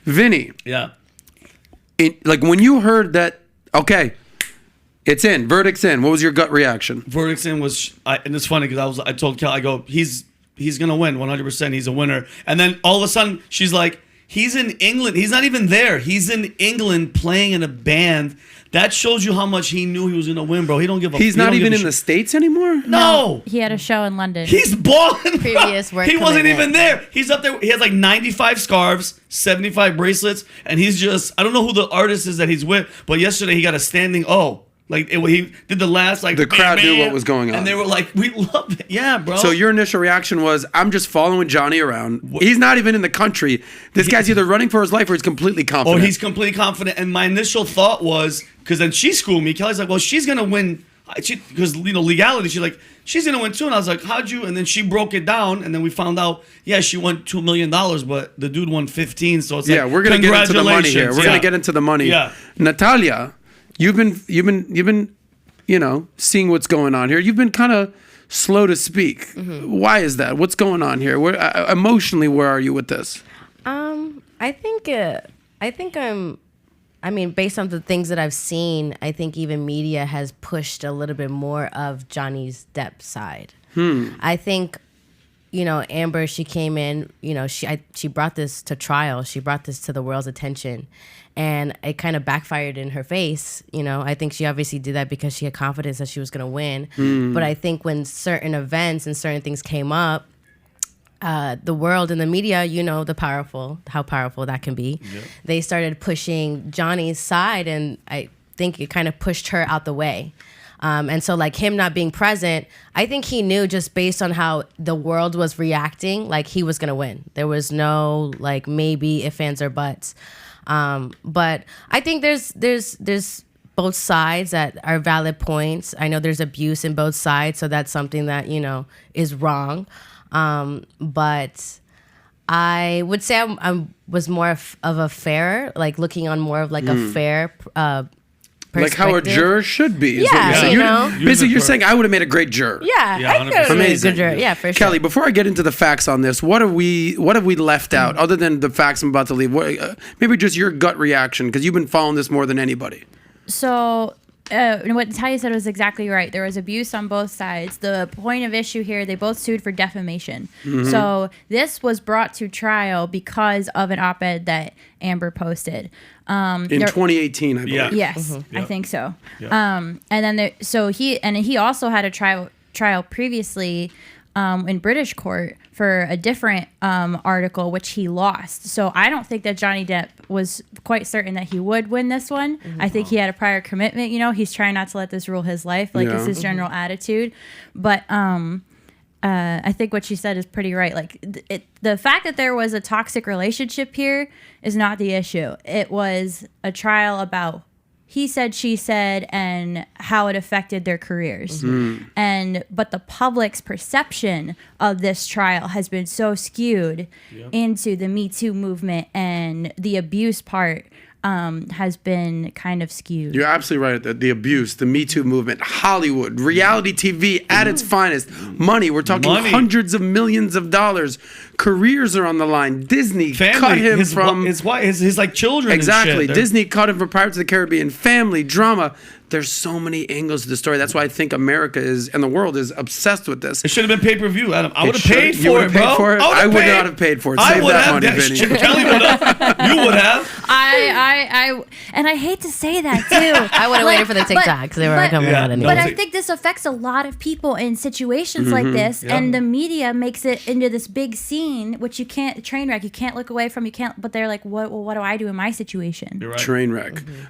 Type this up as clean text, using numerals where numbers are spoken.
Vinny. Yeah. Like when you heard that, okay, it's in, verdict's in. What was your gut reaction? Verdict's in was, and it's funny because I told Kel, I go, he's gonna win 100%. He's a winner. And then all of a sudden she's like, he's in England. He's not even there. He's in England playing in a band. That shows you how much he knew he was gonna win, bro. He don't give a. He's not even in the States anymore. No, he had a show in London. He's balling. Previous work. He wasn't even there. He's up there. He has like 95 scarves, 75 bracelets, and he's just. I don't know who the artist is that he's with, but yesterday he got a standing O. Like he did the last like. The crowd knew what was going on, and they were like, "We love it, yeah, bro." So your initial reaction was, "I'm just following Johnny around. He's not even in the country. This guy's either running for his life or he's completely confident." Oh, he's completely confident. And my initial thought was, because then she schooled me. Kelly's like, "Well, she's gonna win." Because legality, she's like, she's gonna win too. And I was like, "How'd you?" And then she broke it down, and then we found out, yeah, she won $2 million, but the dude won 15. So it's like, we're gonna get into the money here. We're gonna get into the money. Yeah, Natalya, you've been, seeing what's going on here. You've been kind of slow to speak. Mm-hmm. Why is that? What's going on here? Emotionally, where are you with this? I mean, based on the things that I've seen, I think even media has pushed a little bit more of Johnny's Depp side. I think, Amber, she came in, she brought this to trial. She brought this to the world's attention. And it kind of backfired in her face. I think she obviously did that because she had confidence that she was going to win. But I think when certain events and certain things came up, the world and the media, how powerful that can be. Yep. They started pushing Johnny's side, and I think it kind of pushed her out the way. And so like him not being present, I think he knew just based on how the world was reacting, like he was going to win. There was no like maybe ifs, ands, or buts. But I think there's both sides that are valid points. I know there's abuse in both sides, so that's something that, is wrong. But I would say I was more of a fair, like looking on more of like a fair perspective. Like how a juror should be. Yeah, basically, you're saying I would have made a great juror. Yeah, I could have made a good juror. Yeah, for sure. Kelly, before I get into the facts on this, what have we left out other than the facts I'm about to leave? Maybe just your gut reaction, because you've been following this more than anybody. So what Natalya said was exactly right. There was abuse on both sides. The point of issue here, they both sued for defamation. Mm-hmm. So this was brought to trial because of an op-ed that Amber posted. In 2018, I believe. Yeah. Yes, Mm-hmm. I think so. Yeah. And then he also had a trial previously in British court for a different article, which he lost. So I don't think that Johnny Depp was quite certain that he would win this one. Mm-hmm. I think he had a prior commitment. He's trying not to let this rule his life. Like, it's his general attitude. But I think what she said is pretty right. Like, the fact that there was a toxic relationship here is not the issue. It was a trial about he said, she said, and how it affected their careers. Mm-hmm. But the public's perception of this trial has been so skewed into the Me Too movement, and the abuse part has been kind of skewed. You're absolutely right. The abuse, the Me Too movement, Hollywood, reality TV at its finest. Money. We're talking hundreds of millions of dollars. Careers are on the line. Disney cut him from his like children. Exactly. And shit. Disney cut him from Pirates of the Caribbean. Family drama. There's so many angles to the story. That's why I think America is, and the world is, obsessed with this. It should have been pay-per-view, Adam. I would have paid for it, bro. I would not have paid for it. Save that money, Vinny. Kelly would have. You would have. I hate to say that too. I would have waited for the TikToks because they were coming out anyway. But I think this affects a lot of people in situations like this, and the media makes it into this big scene, which you can't, train wreck. You can't look away from. But they're like, what do I do in my situation? You're right. Train wreck. Mm-hmm.